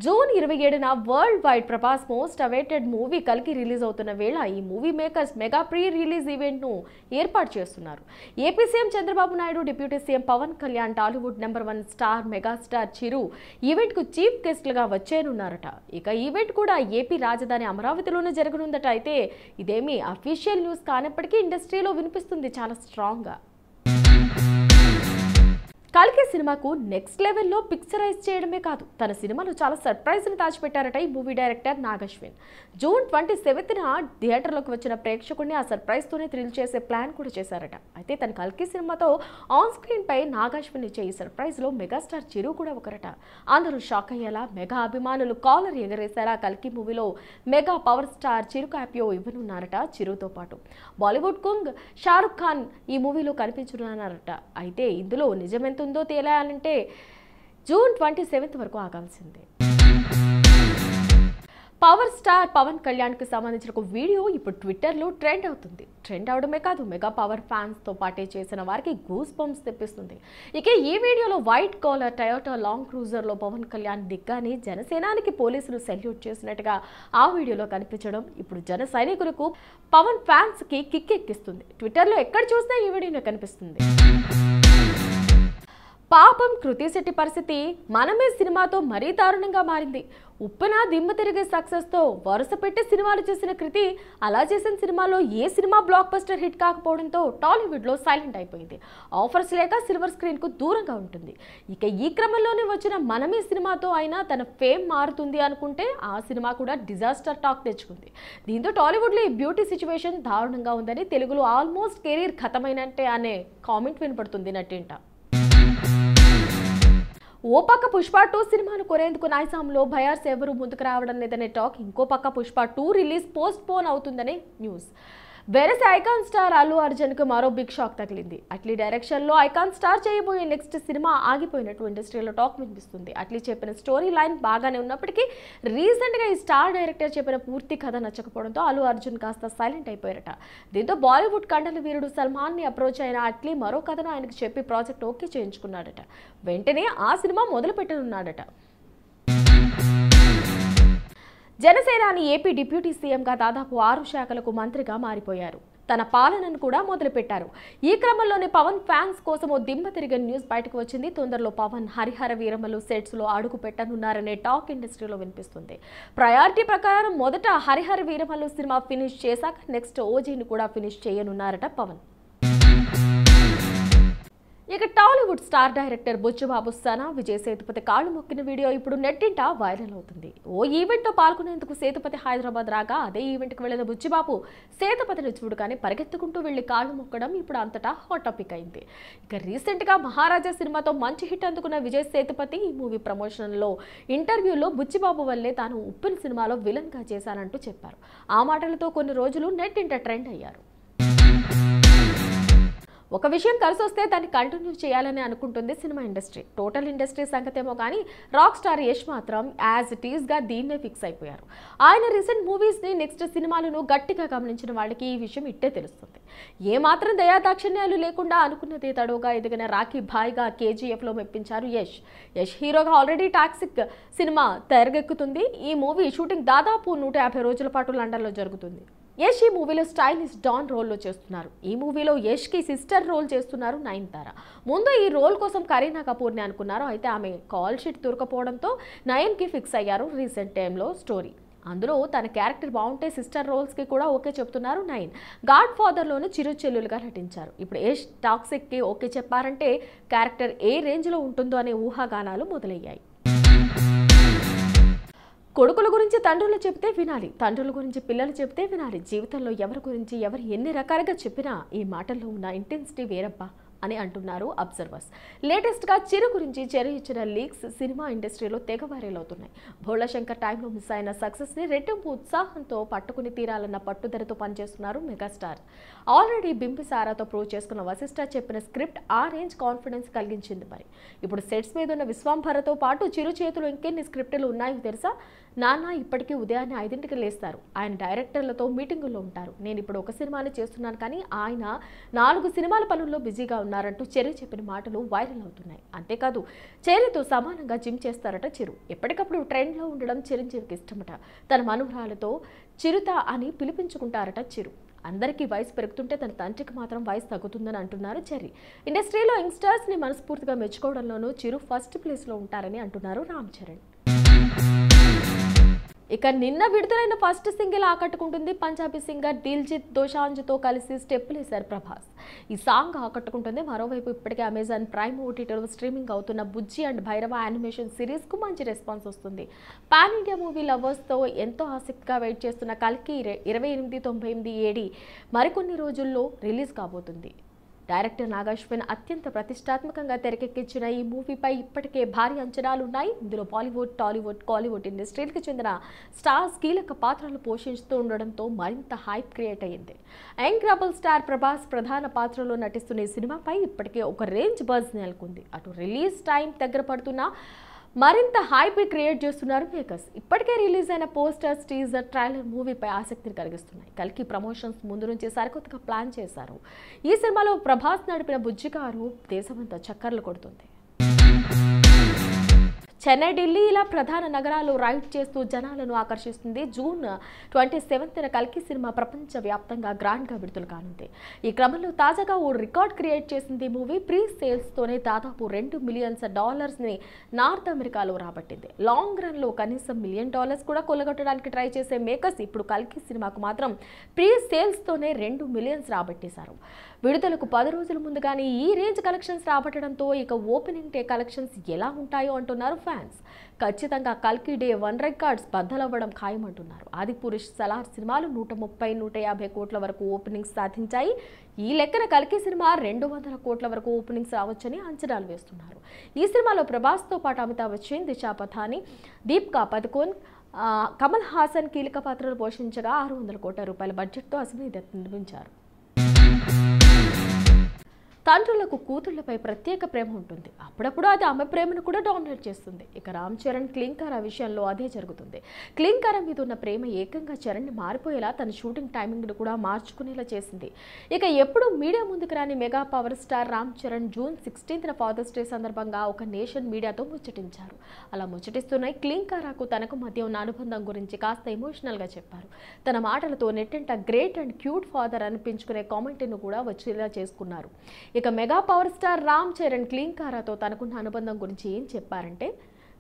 June 27న world wide Prabhas most awaited movie కల్కి release అవుతున్న వేళ ఈ movie makers mega pre release event ను ఏర్పాటు చేస్తున్నారు. AP CM Chandrababu Naidu, deputy CM Pawan Kalyan, Tollywood #1 star megastar Chiru event కు చీఫ్ గెస్ట్లుగా వచ్చేనున్నారట. ఇక ఈవెంట్ కూడా ఏపీ రాజధాని అమరావతిలోనే జరగనుందట. అయితే ఇదేమీ అఫీషియల్ న్యూస్ కానప్పటికీ ఇండస్ట్రీలో వినిపిస్తుంది చాలా స్ట్రాంగ్ గా. కల్కి సినిమాకు నెక్స్ట్ లెవెల్లో పిక్చరైజ్ చేయడమే కాదు, తన సినిమాలో చాలా సర్ప్రైజ్ని దాచిపెట్టారట ఈ మూవీ డైరెక్టర్ నాగశ్విన్. జూన్ 27న థియేటర్లోకి వచ్చిన ప్రేక్షకుడిని ఆ సర్ప్రైజ్తోనే థ్రిల్ చేసే ప్లాన్ కూడా చేశారట. అయితే తన కల్కి సినిమాతో ఆన్ స్క్రీన్ పై నాగశ్విన్ ఇచ్చే ఈ సర్ప్రైజ్లో మెగాస్టార్ చిరు కూడా ఒకరట. అందరూ షాక్ అయ్యేలా, మెగా అభిమానులు కాలర్ ఎగరేసేలా కల్కి మూవీలో మెగా పవర్ స్టార్ చిరు క్యాపియో ఇవ్వనున్నారట. చిరుతో పాటు బాలీవుడ్ కుంగ్ షారుఖ్ ఖాన్ ఈ మూవీలో కనిపించనున్నారట. అయితే ఇందులో నిజమెంత ఉందో తేలాలంటే జూన్ 27 వరకు ఆగాల్సిందే. పవర్ స్టార్ పవన్ కళ్యాణ్ కి సంబంధించిన ఒక వీడియో ఇప్పుడు ట్విట్టర్లో ట్రెండ్ అవుతుంది. ట్రెండ్ అవడమే కాదు, మెగా పవర్ ఫ్యాన్స్ తో పాటే చేసిన వారికి గూస్ బంప్స్ తెప్పిస్తుంది. ఇక ఈ వీడియోలో white collar Toyota long cruiser లో పవన్ కళ్యాణ్ దిగ్గాని జనసేనానికి పోలీసులు సెల్యూట్ చేసినట్టుగా ఆ వీడియోలో కనిపించడం ఇప్పుడు జన సైనికులకు, పవన్ ఫ్యాన్స్ కి కిక్ ఎక్కిస్తుంది. ట్విట్టర్లో ఎక్కడ చూసినా ఈ వీడియోనే కనిపిస్తుంది. పాపం కృతి శెట్టి పరిస్థితి మనమే సినిమాతో మరీ దారుణంగా మారింది. ఉప్పెన దిమ్మ తిరిగే సక్సెస్తో వరుస పెట్టి సినిమాలు చేసిన కృతి అలా చేసిన సినిమాలో ఏ సినిమా బ్లాక్ బస్టర్ హిట్ కాకపోవడంతో టాలీవుడ్లో సైలెంట్ అయిపోయింది. ఆఫర్స్ లేక సిల్వర్ స్క్రీన్కు దూరంగా ఉంటుంది. ఇక ఈ క్రమంలోనే వచ్చిన మనమే సినిమాతో అయినా తన ఫేమ్ మారుతుంది అనుకుంటే ఆ సినిమా కూడా డిజాస్టర్ టాక్ తెచ్చుకుంది. దీంతో టాలీవుడ్లో ఈ బ్యూటీ సిచ్యువేషన్ దారుణంగా ఉందని, తెలుగులో ఆల్మోస్ట్ కెరీర్ ఖతమైనట్టే అనే కామెంట్ వినపడుతుంది నటింట. ఓ పక్క పుష్ప 2 సినిమాను కొనేందుకు నైజాంలో బయర్స్ ఎవరు ముందుకు రావడం లేదనే టాక్, ఇంకో పక్క పుష్ప 2 రిలీజ్ పోస్ట్ పోన్ అవుతుందనే న్యూస్. వేరే ఐకాన్ స్టార్ అల్లు అర్జున్ కు మరో బిగ్ షాక్ తగిలింది. అట్లీ డైరెక్షన్ లో ఐకాన్ స్టార్ చేయబోయే నెక్స్ట్ సినిమా ఆగిపోయినట్టు ఇండస్ట్రీలో టాక్ వినిపిస్తుంది. అట్లీ చెప్పిన స్టోరీ లైన్ బాగానే ఉన్నప్పటికీ రీసెంట్ గా ఈ స్టార్ డైరెక్టర్ చెప్పిన పూర్తి కథ నచ్చకపోవడంతో అల్లు అర్జున్ కాస్త సైలెంట్ అయిపోయారట. దీంతో బాలీవుడ్ కండల వీరుడు సల్మాన్ ని అప్రోచ్ అయిన అట్లీ మరో కథను ఆయనకు చెప్పి ప్రాజెక్ట్ ఓకే చేయించుకున్నాడట. వెంటనే ఆ సినిమా మొదలు పెట్టనున్నాడట. జనసేనాని ఏపీ డిప్యూటీ సీఎంగా దాదాపు 6 శాఖలకు మంత్రిగా మారిపోయారు. తన పాలనను కూడా మొదలుపెట్టారు. ఈ క్రమంలోనే పవన్ ఫ్యాన్స్ కోసం ఓ దిమ్మ తిరిగే న్యూస్ బయటకు వచ్చింది. తొందరలో పవన్ హరిహర వీరమలు సెట్స్ లో అడుగు పెట్టనున్నారనే టాక్ ఇండస్ట్రీలో వినిపిస్తుంది. ప్రయారిటీ ప్రకారం మొదట హరిహర వీరమలు సినిమా ఫినిష్ చేశాక నెక్స్ట్ ఓజీని కూడా ఫినిష్ చేయనున్నారట పవన్. ఇక టాలీవుడ్ స్టార్ డైరెక్టర్ బుచ్చిబాబు సనా విజయ్ సేతుపతి కాళ్ళు మొక్కిన వీడియో ఇప్పుడు నెట్టింట వైరల్ అవుతుంది. ఓ ఈవెంట్ లో పాల్గొనేందుకు సేతుపతి హైదరాబాద్ రాగా అదే ఈవెంట్ కు వెళ్లిన బుచ్చిబాబు సేతుపతిని చూడగానే పరిగెత్తుకుంటూ వెళ్లి కాళ్ళు మొక్కడం ఇప్పుడు అంతటా హాట్ టాపిక్ అయింది. ఇక రీసెంట్ గా మహారాజా సినిమాతో మంచి హిట్ అందుకున్న విజయ్ సేతుపతి ఈ మూవీ ప్రమోషన్ లో ఇంటర్వ్యూలో బుచ్చిబాబు వల్లే తాను ఉప్పెన సినిమాలో విలన్ గా చేశానంటూ చెప్పారు. ఆ మాటలతో కొన్ని రోజులు నెట్టింట ట్రెండ్ అయ్యారు. ఒక విషయం కలిసి వస్తే దాన్ని కంటిన్యూ చేయాలని అనుకుంటుంది సినిమా ఇండస్ట్రీ. టోటల్ ఇండస్ట్రీ సంగతేమో కానీ రాక్ స్టార్ యష్ మాత్రం యాజ్ ఇట్ ఈస్ గా దీన్నే ఫిక్స్ అయిపోయారు. ఆయన రీసెంట్ మూవీస్ ని, నెక్స్ట్ సినిమాలను గట్టిగా గమనించిన వాళ్ళకి ఈ విషయం ఇట్టే తెలుస్తుంది. ఏ మాత్రం దయాదాక్షిణ్యాలు లేకుండా అనుకున్నది తడవుగా ఎదిగిన రాఖీ భాయ్గా కేజీఎఫ్ లో మెప్పించారు యష్. యష్ హీరోగా ఆల్రెడీ టాక్సిక్ సినిమా తెరకెక్కుతుంది. ఈ మూవీ షూటింగ్ దాదాపు 150 రోజుల పాటు లండన్ లో జరుగుతుంది. యష్ ఈ మూవీలో స్టైలిష్ డాన్ రోల్లో చేస్తున్నారు. ఈ మూవీలో యష్ కి సిస్టర్ రోల్ చేస్తున్నారు నయనతార. ముందు ఈ రోల్ కోసం కరీనా కపూర్ని అనుకున్నారు. అయితే ఆమె కాల్ షీట్ దొరకపోవడంతో నయన్ కి ఫిక్స్ అయ్యారు. రీసెంట్ టైంలో స్టోరీ, అందులో తన క్యారెక్టర్ బాగుంటే సిస్టర్ రోల్స్ కి కూడా ఓకే చెప్తున్నారు నయన్. గాడ్ ఫాదర్ లోను చిరు చెల్లులుగా నటించారు. ఇప్పుడు యష్ టాక్సిక్ కి ఓకే చెప్పారంటే క్యారెక్టర్ ఏ రేంజ్ లో ఉంటుందో అనే ఊహాగానాలు మొదలయ్యాయి. కొడుకుల గురించి తండ్రులు చెప్తే వినాలి, తండ్రుల గురించి పిల్లలు చెప్తే వినాలి. జీవితంలో ఎవరి గురించి ఎవరు ఎన్ని రకాలుగా చెప్పినా ఈ మాటల్లో ఉన్న ఇంటెన్సిటీ వేరబ్బా అని అంటున్నారు అబ్జర్వర్స్. లేటెస్ట్ గా చిరు గురించి చెరు ఇచ్చిన లీక్స్ సినిమా ఇండస్ట్రీలో తెగ వైరల్ అవుతున్నాయి. భోళాశంకర్ టైంలో మిస్ అయిన సక్సెస్ ని రెట్టింపు ఉత్సాహంతో పట్టుకుని తీరాలన్న పట్టుదలతో పనిచేస్తున్నారు మెగాస్టార్. ఆల్రెడీ బింబిసారాతో ప్రూవ్ చేసుకున్న వశిష్ఠ చెప్పిన స్క్రిప్ట్ ఆ రేంజ్ కాన్ఫిడెన్స్ కలిగించింది. మరి ఇప్పుడు సెట్స్ మీద ఉన్న విశ్వంభరతో పాటు చిరు చేతులు ఇంకెన్ని స్క్రిప్టులు ఉన్నాయో తెలుసా? నాన్న ఇప్పటికీ ఉదయాన్నే 5ంటికి లేస్తారు. ఆయన డైరెక్టర్లతో మీటింగుల్లో ఉంటారు. నేను ఇప్పుడు ఒక సినిమాని చేస్తున్నాను కానీ ఆయన 4 సినిమాల పనుల్లో బిజీగా ఉన్నారు. ఉన్నారంటూ చెర్రీ చెప్పిన మాటలు వైరల్ అవుతున్నాయి. అంతేకాదు చెర్రీతో సమానంగా జిమ్ చేస్తారట చిరు. ఎప్పటికప్పుడు ట్రెండ్లో ఉండడం చిరంజీవికి ఇష్టమట. తన మనవరాలతో చిరుత అని పిలిపించుకుంటారట చిరు. అందరికీ వయసు పెరుగుతుంటే తన తండ్రికి మాత్రం వయసు తగ్గుతుందని అంటున్నారు చెర్రీ. ఇండస్ట్రీలో యంగ్స్టర్స్ ని మనస్ఫూర్తిగా మెచ్చుకోవడంలోనూ చిరు ఫస్ట్ ప్లేస్ లో ఉంటారని అంటున్నారు రామ్ చరణ్. ఇక నిన్న విడుదలైన ఫస్ట్ సింగిల్ ఆకట్టుకుంటుంది. పంజాబీ సింగర్ దిల్జిత్ దోసాంజ్తో కలిసి స్టెప్పులు వేశారు ప్రభాస్. ఈ సాంగ్ ఆకట్టుకుంటుంది. మరోవైపు ఇప్పటికే అమెజాన్ ప్రైమ్ ఓటీటీలో స్ట్రీమింగ్ అవుతున్న బుజ్జి అండ్ భైరవ యానిమేషన్ సిరీస్ కు మంచి రెస్పాన్స్ వస్తుంది. పాన్ ఇండియా మూవీ లవర్స్ తో ఎంతో ఆసక్తిగా వెయిట్ చేస్తున్న కల్కి 2898 ఏడి మరికొన్ని రోజుల్లో రిలీజ్ కాబోతుంది. డైరెక్టర్ నాగాశ్విన్ అత్యంత ప్రతిష్టాత్మకంగా తెరకెక్కించిన ఈ మూవీపై ఇప్పటికే భారీ అంచనాలున్నాయి. ఇందులో బాలీవుడ్, టాలీవుడ్, కాలీవుడ్ ఇండస్ట్రీలకు చెందిన స్టార్స్ కీలక పాత్రలు పోషిస్తూ ఉండడంతో మరింత హైప్ క్రియేట్ అయ్యింది. యంగ్ రెబల్ స్టార్ ప్రభాస్ ప్రధాన పాత్రలో నటిస్తున్న ఈ సినిమాపై ఇప్పటికే ఒక రేంజ్ బజ్ నెలకొంది. అటు రిలీజ్ టైం దగ్గర పడుతున్నా మరింత హైప్ క్రియేట్ చేస్తున్నారు మేకర్స్. ఇప్పటికే రిలీజ్ అయిన పోస్టర్స్, టీజర్, ట్రైలర్ మూవీపై ఆసక్తిని కలిగిస్తున్నాయి. కల్కి ప్రమోషన్స్ ముందు నుంచి సరికొత్తగా ప్లాన్ చేశారు. ఈ సినిమాలో ప్రభాస్ నడిపిన బుజ్జి కారు దేశమంతా చక్కర్లు కొడుతుంది. చెన్నై, ఢిల్లీ ఇలా ప్రధాన నగరాలు రైడ్ చేస్తూ జనాలను ఆకర్షిస్తుంది. జూన్ 27న కల్కి సినిమా ప్రపంచవ్యాప్తంగా గ్రాండ్గా విడుదల కానుంది. ఈ క్రమంలో తాజాగా ఓ రికార్డ్ క్రియేట్ చేసింది మూవీ. ప్రీ సేల్స్తోనే దాదాపు $2 మిలియన్ ని నార్త్ అమెరికాలో రాబట్టింది. లాంగ్ రన్లో కనీసం $1 మిలియన్ కూడా కొల్లగొట్టడానికి ట్రై చేసే మేకర్స్ ఇప్పుడు కల్కి సినిమాకు మాత్రం ప్రీ సేల్స్తోనే $2 మిలియన్ రాబట్టేశారు. విడుదలకు 10 రోజుల ముందుగానే ఈ రేంజ్ కలెక్షన్స్ రాబట్టడంతో ఇక ఓపెనింగ్ డే కలెక్షన్స్ ఎలా ఉంటాయో అంటున్నారు ఫ్యాన్స్. ఖచ్చితంగా కల్కి డే 1 రికార్డ్స్ బద్దలవ్వడం ఖాయమంటున్నారు. ఆదిపురుష్, సలార్ సినిమాలు 130-150 కోట్ల వరకు ఓపెనింగ్స్ సాధించాయి. ఈ లెక్కన కల్కి సినిమా 200 కోట్ల వరకు ఓపెనింగ్స్ రావచ్చని అంచనాలు వేస్తున్నారు. ఈ సినిమాలో ప్రభాస్తో పాటు అమితాబ్ బచ్చన్, దిశా పథాని, దీపికా పదుకోన్, కమల్ హాసన్ కీలక పాత్రలు పోషించగా ₹600 కోట్ల బడ్జెట్తో అసలు నిర్మించారు. తండ్రులకు కూతుళ్లపై ప్రత్యేక ప్రేమ ఉంటుంది. అప్పుడప్పుడు అది ఆమె ప్రేమను కూడా డామినేట్ చేస్తుంది. ఇక రామ్ చరణ్ క్లింకారా విషయంలో అదే జరుగుతుంది. క్లింకారా మీద ఉన్న ప్రేమ ఏకంగా చరణ్ని మారిపోయేలా తన షూటింగ్ టైమింగ్ను కూడా మార్చుకునేలా చేసింది. ఇక ఎప్పుడు మీడియా ముందుకు రాని mega power star Ram Charan June 16న ఫాదర్స్ డే సందర్భంగా ఒక నేషన్ మీడియాతో ముచ్చటించారు. అలా ముచ్చటిస్తున్న క్లింకారాకు తనకు మధ్య ఉన్న అనుబంధం గురించి కాస్త ఎమోషనల్గా చెప్పారు. తన మాటలతో నెట్టంట గ్రేట్ అండ్ క్యూట్ ఫాదర్ అనిపించుకునే కామెంట్ను కూడా వచ్చేలా చేసుకున్నారు. ఇక mega power star Ram Charan క్లింకారాతో తనకున్న అనుబంధం గురించి ఏం చెప్పారంటే,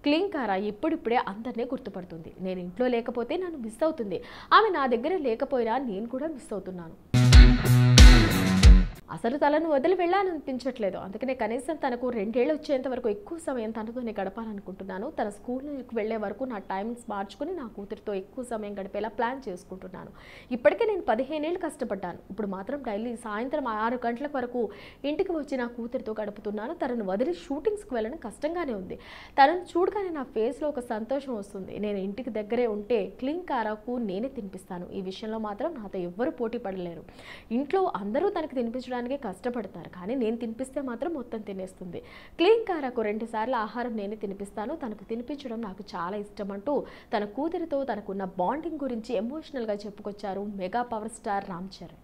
క్లింకారా ఇప్పుడిప్పుడే అందరినీ గుర్తుపడుతుంది. నేను ఇంట్లో లేకపోతే నన్ను మిస్ అవుతుంది. ఆమె నా దగ్గర లేకపోయినా నేను కూడా మిస్ అవుతున్నాను. అసలు తనను వదిలి వెళ్ళాలనిపించట్లేదు. అందుకనే కనీసం తనకు 2 ఏళ్ళు వచ్చేంత వరకు ఎక్కువ సమయం తనతోనే గడపాలనుకుంటున్నాను. తన స్కూల్కి వెళ్లే వరకు నా టైమింగ్స్ మార్చుకుని నా కూతురితో ఎక్కువ సమయం గడిపేలా ప్లాన్ చేసుకుంటున్నాను. ఇప్పటికే నేను 15 ఏళ్ళు కష్టపడ్డాను. ఇప్పుడు మాత్రం డైలీ సాయంత్రం 6 గంటల వరకు ఇంటికి వచ్చి నా కూతురితో గడుపుతున్నాను. తనను వదిలి షూటింగ్స్కి వెళ్ళడం కష్టంగానే ఉంది. తనను చూడగానే నా ఫేస్లో ఒక సంతోషం వస్తుంది. నేను ఇంటికి దగ్గరే ఉంటే క్లింకారాకు నేనే తినిపిస్తాను. ఈ విషయంలో మాత్రం నాతో ఎవ్వరూ పోటీ పడలేరు. ఇంట్లో అందరూ తనకు తినిపించడానికి కష్టపడతారు, కానీ నేను తినిపిస్తే మాత్రం మొత్తం తినేస్తుంది. క్లింకారాకు 2 సార్లు ఆహారం నేనే తినిపిస్తాను. తనకు తినిపించడం నాకు చాలా ఇష్టం అంటూ తన కూతురితో తనకున్న బాండింగ్ గురించి ఎమోషనల్గా చెప్పుకొచ్చారు mega power star Ram Charan.